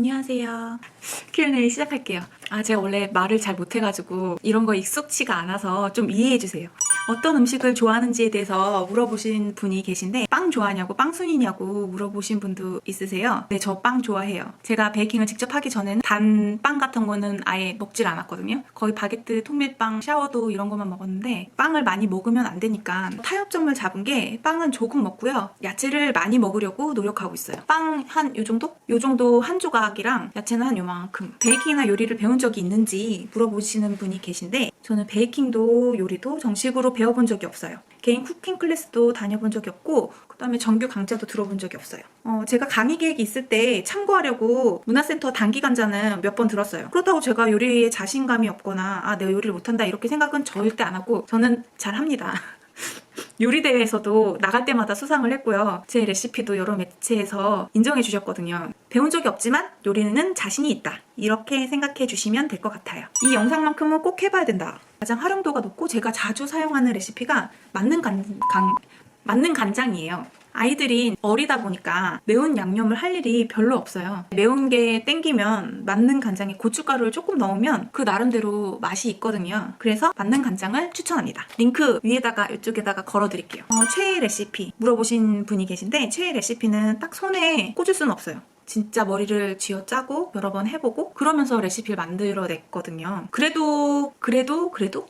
안녕하세요. Q&A 시작할게요. 제가 원래 말을 잘 못해가지고 이런 거 익숙치가 않아서 좀 이해해주세요. 어떤 음식을 좋아하는지에 대해서 물어보신 분이 계신데 빵 좋아하냐고, 빵순이냐고 물어보신 분도 있으세요. 네, 저 빵 좋아해요. 제가 베이킹을 직접 하기 전에는 단 빵 같은 거는 아예 먹질 않았거든요. 거의 바게트, 통밀빵, 샤워도 이런 것만 먹었는데 빵을 많이 먹으면 안 되니까 타협점을 잡은 게 빵은 조금 먹고요. 야채를 많이 먹으려고 노력하고 있어요. 빵 한 요 정도? 요 정도 한 조각이랑 야채는 한 요만큼. 베이킹이나 요리를 배운 적이 있는지 물어보시는 분이 계신데 저는 베이킹도 요리도 정식으로 배워본 적이 없어요. 개인 쿠킹 클래스도 다녀본 적이 없고 그 다음에 정규 강좌도 들어본 적이 없어요. 제가 강의 계획이 있을 때 참고하려고 문화센터 단기 강좌는 몇 번 들었어요. 그렇다고 제가 요리에 자신감이 없거나 내가 요리를 못한다 이렇게 생각은 절대 안 하고 저는 잘합니다. 요리대회에서도 나갈 때마다 수상을 했고요. 제 레시피도 여러 매체에서 인정해 주셨거든요. 배운 적이 없지만 요리는 자신이 있다. 이렇게 생각해 주시면 될 것 같아요. 이 영상만큼은 꼭 해봐야 된다. 가장 활용도가 높고 제가 자주 사용하는 레시피가 맞는 간장이에요. 아이들이 어리다 보니까 매운 양념을 할 일이 별로 없어요. 매운 게 땡기면 맞는 간장에 고춧가루를 조금 넣으면 그 나름대로 맛이 있거든요. 그래서 맞는 간장을 추천합니다. 링크 위에다가 이쪽에다가 걸어드릴게요. 최애 레시피 물어보신 분이 계신데 최애 레시피는 딱 손에 꽂을 수는 없어요. 진짜 머리를 쥐어짜고 여러 번 해보고 그러면서 레시피를 만들어냈거든요.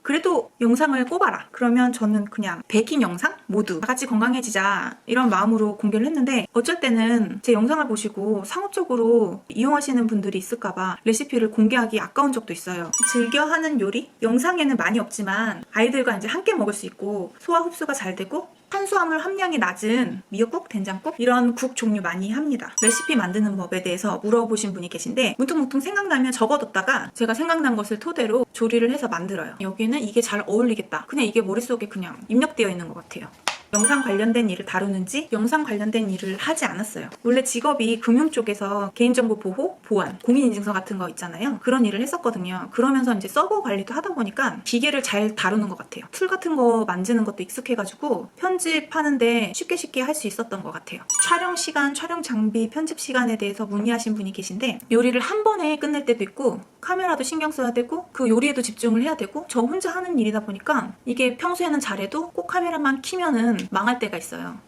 그래도 영상을 꼽아라. 그러면 저는 그냥 베이킹 영상 모두 다 같이 건강해지자 이런 마음으로 공개를 했는데 어쩔 때는 제 영상을 보시고 상업적으로 이용하시는 분들이 있을까봐 레시피를 공개하기 아까운 적도 있어요. 즐겨하는 요리? 영상에는 많이 없지만 아이들과 이제 함께 먹을 수 있고 소화 흡수가 잘 되고 탄수화물 함량이 낮은 미역국, 된장국 이런 국 종류 많이 합니다. 레시피 만드는 법에 대해서 물어보신 분이 계신데 문득문득 생각나면 적어뒀다가 제가 생각난 것을 토대로 조리를 해서 만들어요. 여기는 이게 잘 어울리겠다. 그냥 이게 머릿속에 그냥 입력되어 있는 것 같아요. 영상 관련된 일을 다루는지 영상 관련된 일을 하지 않았어요. 원래 직업이 금융 쪽에서 개인정보 보호, 보안, 공인인증서 같은 거 있잖아요. 그런 일을 했었거든요. 그러면서 이제 서버 관리도 하다 보니까 기계를 잘 다루는 것 같아요. 툴 같은 거 만지는 것도 익숙해가지고 편집하는데 쉽게 할 수 있었던 것 같아요. 촬영 시간, 촬영 장비, 편집 시간에 대해서 문의하신 분이 계신데 요리를 한 번에 끝낼 때도 있고 카메라도 신경 써야 되고 그 요리에도 집중을 해야 되고 저 혼자 하는 일이다 보니까 이게 평소에는 잘해도 꼭 카메라만 켜면은 망할 때가 있어요.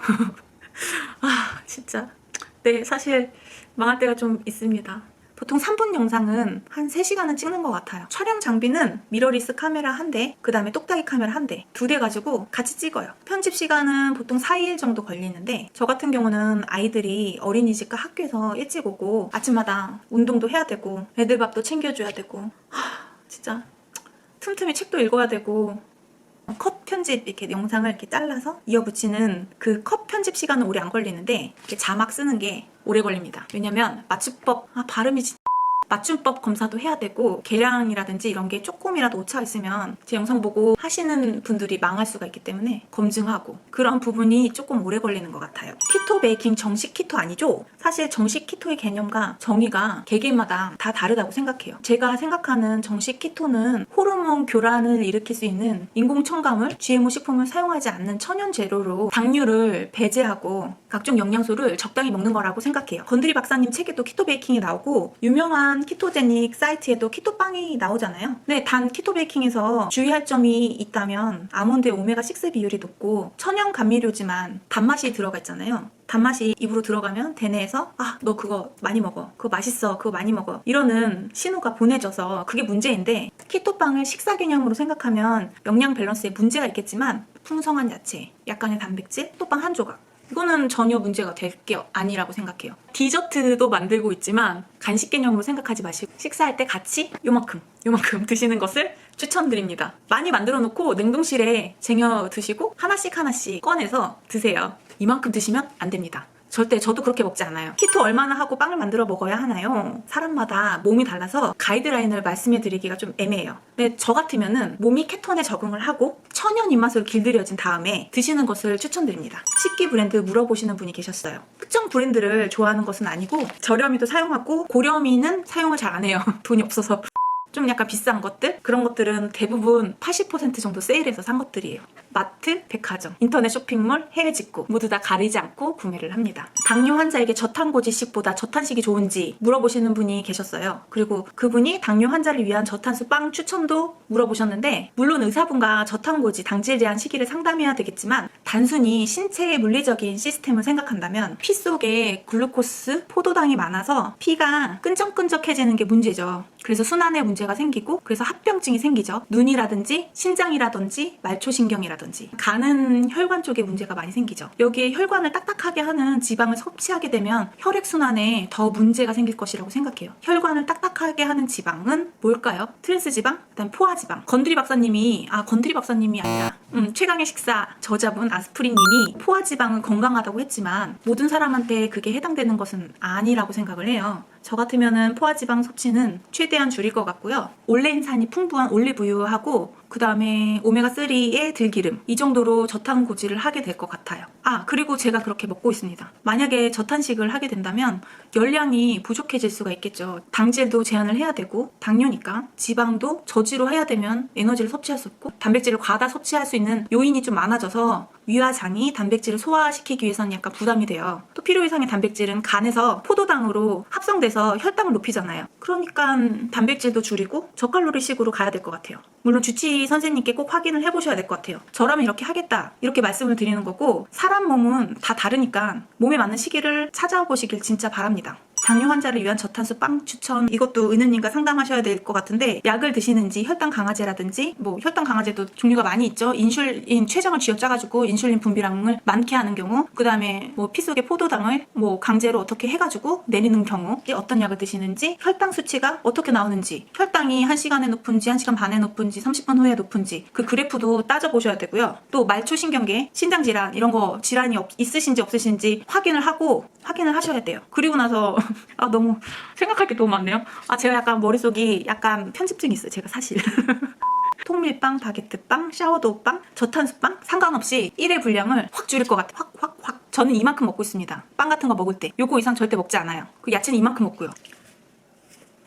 진짜 네, 사실 망할 때가 좀 있습니다. 보통 3분 영상은 한 3시간은 찍는 것 같아요. 촬영 장비는 미러리스 카메라 한 대, 그 다음에 똑딱이 카메라 한 대, 2대 가지고 같이 찍어요. 편집 시간은 보통 4일 정도 걸리는데 저 같은 경우는 아이들이 어린이집과 학교에서 일찍 오고 아침마다 운동도 해야 되고 애들 밥도 챙겨줘야 되고 진짜 틈틈이 책도 읽어야 되고 컷 편집 이렇게 영상을 이렇게 잘라서 이어붙이는 그 컷 편집 시간은 오래 안 걸리는데 이렇게 자막 쓰는 게 오래 걸립니다. 왜냐면 맞춤법 맞춤법 검사도 해야 되고 계량이라든지 이런 게 조금이라도 오차 있으면 제 영상 보고 하시는 분들이 망할 수가 있기 때문에 검증하고 그런 부분이 조금 오래 걸리는 것 같아요. 키토 베이킹 정식 키토 아니죠? 사실 정식 키토의 개념과 정의가 개개인마다 다 다르다고 생각해요. 제가 생각하는 정식 키토는 호르몬 교란을 일으킬 수 있는 인공 첨가물, GMO 식품을 사용하지 않는 천연 재료로 당류를 배제하고 각종 영양소를 적당히 먹는 거라고 생각해요. 건드리 박사님 책에도 키토 베이킹이 나오고 유명한 키토제닉 사이트에도 키토빵이 나오잖아요. 근데 단 키토 베이킹에서 주의할 점이 있다면 아몬드의 오메가6 비율이 높고 천연 감미료지만 단맛이 들어가 있잖아요. 단맛이 입으로 들어가면 대뇌에서 너 그거 많이 먹어, 그거 맛있어, 그거 많이 먹어 이러는 신호가 보내져서 그게 문제인데 키토빵을 식사 개념으로 생각하면 영양 밸런스에 문제가 있겠지만 풍성한 야채, 약간의 단백질, 키토빵 한 조각 이거는 전혀 문제가 될 게 아니라고 생각해요. 디저트도 만들고 있지만 간식 개념으로 생각하지 마시고 식사할 때 같이 요만큼 드시는 것을 추천드립니다. 많이 만들어 놓고 냉동실에 쟁여 두시고 하나씩 꺼내서 드세요. 이만큼 드시면 안 됩니다. 절대 저도 그렇게 먹지 않아요. 키토 얼마나 하고 빵을 만들어 먹어야 하나요? 사람마다 몸이 달라서 가이드라인을 말씀해 드리기가 좀 애매해요. 근데 저 같으면은 몸이 케톤에 적응을 하고 천연 입맛으로 길들여진 다음에 드시는 것을 추천드립니다. 식기 브랜드 물어보시는 분이 계셨어요. 특정 브랜드를 좋아하는 것은 아니고 저렴이도 사용하고 고렴이는 사용을 잘 안 해요. 돈이 없어서. 좀 약간 비싼 것들? 그런 것들은 대부분 80% 정도 세일해서 산 것들이에요. 마트, 백화점, 인터넷 쇼핑몰, 해외 직구 모두 다 가리지 않고 구매를 합니다. 당뇨 환자에게 저탄고지식보다 저탄식이 좋은지 물어보시는 분이 계셨어요. 그리고 그분이 당뇨 환자를 위한 저탄수 빵 추천도 물어보셨는데, 물론 의사분과 저탄고지 당질에 대한 시기를 상담해야 되겠지만 단순히 신체의 물리적인 시스템을 생각한다면 피 속에 글루코스, 포도당이 많아서 피가 끈적끈적해지는 게 문제죠. 그래서 순환에 문제가 생기고 그래서 합병증이 생기죠. 눈이라든지 신장이라든지 말초신경이라든지 간은 혈관 쪽에 문제가 많이 생기죠. 여기에 혈관을 딱딱하게 하는 지방을 섭취하게 되면 혈액순환에 더 문제가 생길 것이라고 생각해요. 혈관을 딱딱하게 하는 지방은 뭘까요? 트랜스지방, 그다음 포화지방. 건드리 박사님이 아니라 최강의 식사 저자분 아스프린님이 포화지방은 건강하다고 했지만 모든 사람한테 그게 해당되는 것은 아니라고 생각을 해요. 저 같으면은 포화지방 섭취는 최대한 줄일 것 같고요. 올레인산이 풍부한 올리브유하고 그 다음에 오메가3의 들기름, 이 정도로 저탄고지를 하게 될 것 같아요. 그리고 제가 그렇게 먹고 있습니다. 만약에 저탄식을 하게 된다면 열량이 부족해질 수가 있겠죠. 당질도 제한을 해야 되고, 당뇨니까 지방도 저지로 해야 되면 에너지를 섭취할 수 없고, 단백질을 과다 섭취할 수 있는 요인이 좀 많아져서 위와 장이 단백질을 소화시키기 위해서는 약간 부담이 돼요. 또 필요 이상의 단백질은 간에서 포도당으로 합성돼서 혈당을 높이잖아요. 그러니까 단백질도 줄이고 저칼로리식으로 가야 될 것 같아요. 물론 주치의 선생님께 꼭 확인을 해보셔야 될 것 같아요. 저라면 이렇게 하겠다, 이렇게 말씀을 드리는 거고, 사람 몸은 다 다르니까 몸에 맞는 시기를 찾아보시길 진짜 바랍니다. 당뇨 환자를 위한 저탄수 빵 추천, 이것도 은우님과 상담하셔야 될 것 같은데, 약을 드시는지 혈당 강화제라든지, 혈당 강화제도 종류가 많이 있죠. 인슐린 췌장을 쥐어짜가지고 인슐린 분비량을 많게 하는 경우, 그 다음에 피 속에 포도당을 강제로 어떻게 해가지고 내리는 경우, 어떤 약을 드시는지, 혈당 수치가 어떻게 나오는지, 혈당이 1시간에 높은지 1시간 반에 높은지 30분 후에 높은지 그 그래프도 따져보셔야 되고요. 또 말초신경계, 신장질환 이런 거 질환이 있으신지 없으신지 확인을 하셔야 돼요. 그리고 나서 너무 생각할 게 너무 많네요. 제가 약간 머릿속이 약간 편집증이 있어요. 제가 사실. 통밀빵, 바게트빵, 샤워도우빵, 저탄수빵 상관없이 1회 분량을 확 줄일 것 같아요. 확. 저는 이만큼 먹고 있습니다. 빵 같은 거 먹을 때. 요거 이상 절대 먹지 않아요. 그 야채는 이만큼 먹고요.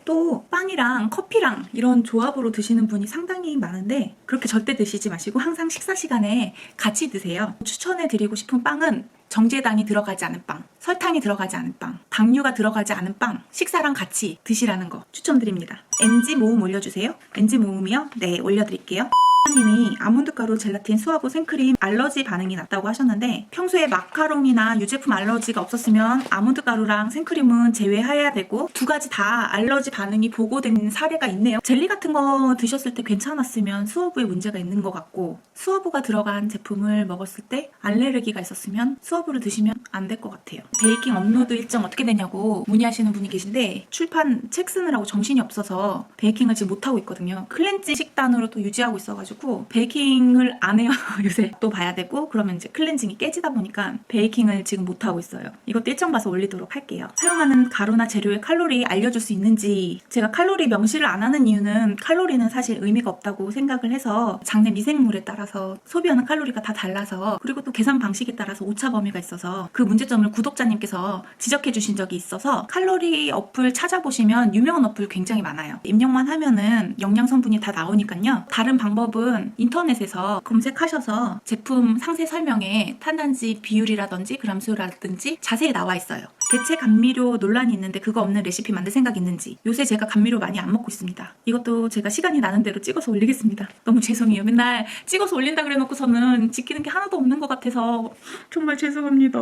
또 빵이랑 커피랑 이런 조합으로 드시는 분이 상당히 많은데, 그렇게 절대 드시지 마시고 항상 식사 시간에 같이 드세요. 추천해드리고 싶은 빵은 정제당이 들어가지 않은 빵, 설탕이 들어가지 않은 빵, 당류가 들어가지 않은 빵, 식사랑 같이 드시라는 거 추천드립니다. NG 모음 올려주세요. NG 모음이요? 네, 올려드릴게요. 님이 아몬드 가루, 젤라틴, 수화보, 생크림 알러지 반응이 났다고 하셨는데, 평소에 마카롱이나 유제품 알러지가 없었으면 아몬드 가루랑 생크림은 제외해야 되고, 두 가지 다 알러지 반응이 보고된 사례가 있네요. 젤리 같은 거 드셨을 때 괜찮았으면 수화보에 문제가 있는 것 같고, 수화보가 들어간 제품을 먹었을 때 알레르기가 있었으면 수화보를 드시면 안 될 것 같아요. 베이킹 업로드 일정 어떻게 되냐고 문의하시는 분이 계신데, 출판 책 쓰느라고 정신이 없어서 베이킹을 지금 못하고 있거든요. 클렌징 식단으로 또 유지하고 있어가지고 베이킹을 안 해요. 요새 또 봐야 되고, 그러면 이제 클렌징이 깨지다 보니까 베이킹을 지금 못하고 있어요. 이것도 일정 봐서 올리도록 할게요. 사용하는 가루나 재료의 칼로리 알려줄 수 있는지, 제가 칼로리 명시를 안 하는 이유는 칼로리는 사실 의미가 없다고 생각을 해서, 장내 미생물에 따라서 소비하는 칼로리가 다 달라서, 그리고 또 계산 방식에 따라서 오차 범위가 있어서 그 문제점을 구독자님께서 지적해 주신 적이 있어서, 칼로리 어플 찾아보시면 유명한 어플 굉장히 많아요. 입력만 하면은 영양 성분이 다 나오니까요. 다른 방법은 인터넷에서 검색하셔서 제품 상세 설명에 탄단지 비율이라든지 그람수라든지 자세히 나와 있어요. 대체 감미료 논란이 있는데 그거 없는 레시피 만들 생각 있는지. 요새 제가 감미료 많이 안 먹고 있습니다. 이것도 제가 시간이 나는 대로 찍어서 올리겠습니다. 너무 죄송해요. 맨날 찍어서 올린다 그래 놓고서는 지키는 게 하나도 없는 것 같아서 정말 죄송합니다.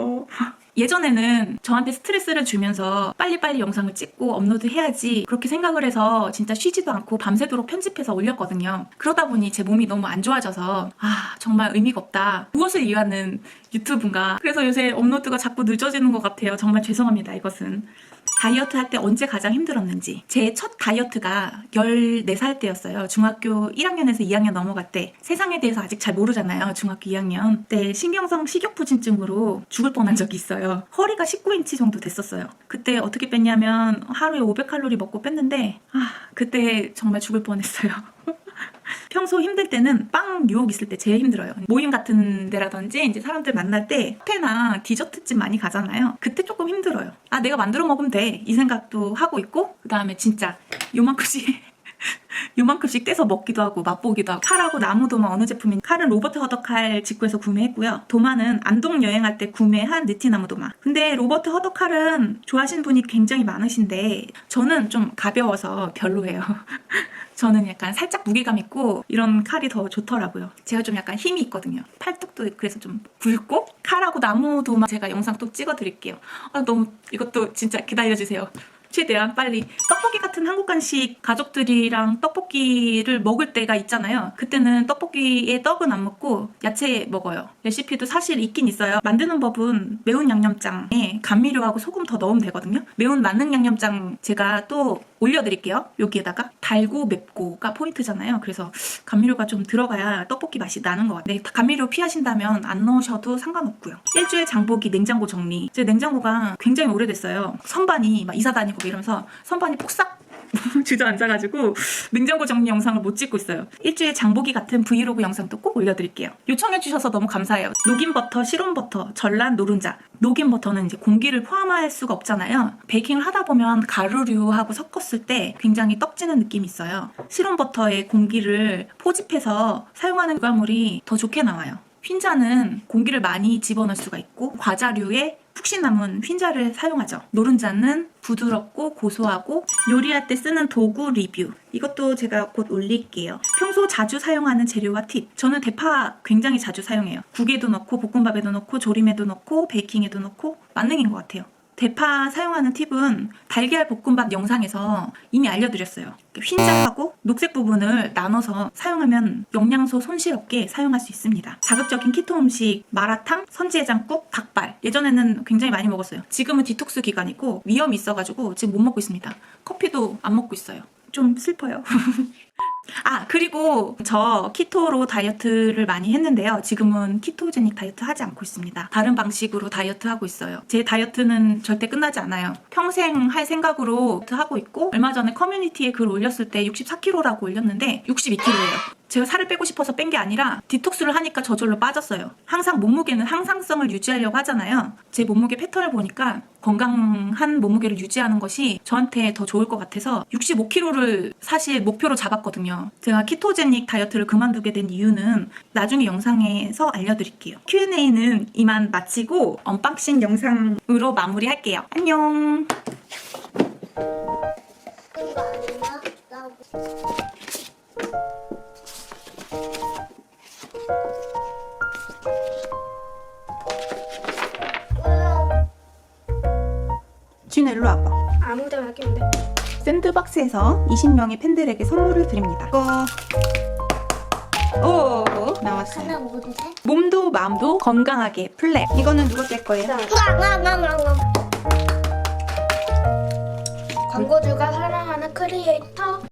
예전에는 저한테 스트레스를 주면서 빨리빨리 영상을 찍고 업로드해야지 그렇게 생각을 해서 진짜 쉬지도 않고 밤새도록 편집해서 올렸거든요. 그러다 보니 제 몸이 너무 안 좋아져서 정말 의미가 없다. 무엇을 위하는 유튜브인가. 그래서 요새 업로드가 자꾸 늦어지는 것 같아요. 정말 죄송합니다. 이것은. 다이어트 할 때 언제 가장 힘들었는지. 제 첫 다이어트가 14살 때였어요. 중학교 1학년에서 2학년 넘어갈 때. 세상에 대해서 아직 잘 모르잖아요. 중학교 2학년 때 신경성 식욕부진증으로 죽을 뻔한 적이 있어요. 허리가 19인치 정도 됐었어요. 그때 어떻게 뺐냐면 하루에 500칼로리 먹고 뺐는데 그때 정말 죽을 뻔했어요. 평소 힘들 때는 빵 유혹 있을 때 제일 힘들어요. 모임 같은 데라든지 이제 사람들 만날 때 카페나 디저트집 많이 가잖아요. 그때 조금 힘들어요. 내가 만들어 먹으면 돼. 이 생각도 하고 있고, 그 다음에 진짜 요만큼씩 요만큼씩 떼서 먹기도 하고 맛보기도 하고. 칼하고 나무 도마 어느 제품인 칼은 로버트 허덕칼 직구에서 구매했고요. 도마는 안동 여행할 때 구매한 느티나무 도마. 근데 로버트 허덕칼은 좋아하시는 분이 굉장히 많으신데 저는 좀 가벼워서 별로예요. 저는 약간 살짝 무게감 있고 이런 칼이 더 좋더라고요. 제가 좀 약간 힘이 있거든요. 팔뚝도 그래서 좀 굵고. 칼하고 나무 도마 제가 영상 또 찍어드릴게요. 너무 이것도 진짜 기다려주세요. 최대한 빨리. 떡볶이 같은 한국 간식 가족들이랑 떡볶이를 먹을 때가 있잖아요. 그때는 떡볶이에 떡은 안 먹고 야채 먹어요. 레시피도 사실 있긴 있어요. 만드는 법은 매운 양념장에 감미료하고 소금 더 넣으면 되거든요. 매운 만능 양념장 제가 또 올려드릴게요. 여기에다가 달고 맵고가 포인트잖아요. 그래서 감미료가 좀 들어가야 떡볶이 맛이 나는 것 같아요. 감미료 피하신다면 안 넣으셔도 상관없고요. 일주일 장보기 냉장고 정리. 제 냉장고가 굉장히 오래됐어요. 선반이 막 이사 다니고 이러면서 선반이 폭삭 주저앉아가지고 냉장고 정리 영상을 못 찍고 있어요. 일주일 장보기 같은 브이로그 영상도 꼭 올려드릴게요. 요청해주셔서 너무 감사해요. 녹인버터, 실온버터, 전란, 노른자. 녹인버터는 이제 공기를 포함할 수가 없잖아요. 베이킹을 하다 보면 가루류하고 섞었을 때 굉장히 떡지는 느낌이 있어요. 실온버터에 공기를 포집해서 사용하는 결과물이 더 좋게 나와요. 흰자는 공기를 많이 집어넣을 수가 있고 과자류에 푹신 남은 흰자를 사용하죠. 노른자는 부드럽고 고소하고 요리할 때 쓰는 도구 리뷰. 이것도 제가 곧 올릴게요. 평소 자주 사용하는 재료와 팁. 저는 대파 굉장히 자주 사용해요. 국에도 넣고 볶음밥에도 넣고 조림에도 넣고 베이킹에도 넣고 만능인 것 같아요. 대파 사용하는 팁은 달걀 볶음밥 영상에서 이미 알려드렸어요. 흰자하고 녹색 부분을 나눠서 사용하면 영양소 손실 없게 사용할 수 있습니다. 자극적인 키토 음식, 마라탕, 선지해장국, 닭발. 예전에는 굉장히 많이 먹었어요. 지금은 디톡스 기간이고 위험이 있어가지고 지금 못 먹고 있습니다. 커피도 안 먹고 있어요. 좀 슬퍼요. 그리고 저 키토로 다이어트를 많이 했는데요. 지금은 키토제닉 다이어트 하지 않고 있습니다. 다른 방식으로 다이어트 하고 있어요. 제 다이어트는 절대 끝나지 않아요. 평생 할 생각으로 하고 있고, 얼마 전에 커뮤니티에 글 올렸을 때 64kg라고 올렸는데 62kg예요. 제가 살을 빼고 싶어서 뺀 게 아니라 디톡스를 하니까 저절로 빠졌어요. 항상 몸무게는 항상성을 유지하려고 하잖아요. 제 몸무게 패턴을 보니까 건강한 몸무게를 유지하는 것이 저한테 더 좋을 것 같아서 65kg를 사실 목표로 잡았거든요. 제가 키토제닉 다이어트를 그만두게 된 이유는 나중에 영상에서 알려드릴게요. Q&A는 이만 마치고 언박싱 영상으로 마무리할게요. 안녕. 지윤아 일로 와봐. 아무 데나 끼면 돼. 샌드박스에서 20명의 팬들에게 선물을 드립니다. 오 나왔어요. 하나 먹어도 돼? 몸도 마음도 건강하게 플렉. 이거는 누가 뗄 거예요? 광고주가 사랑하는 크리에이터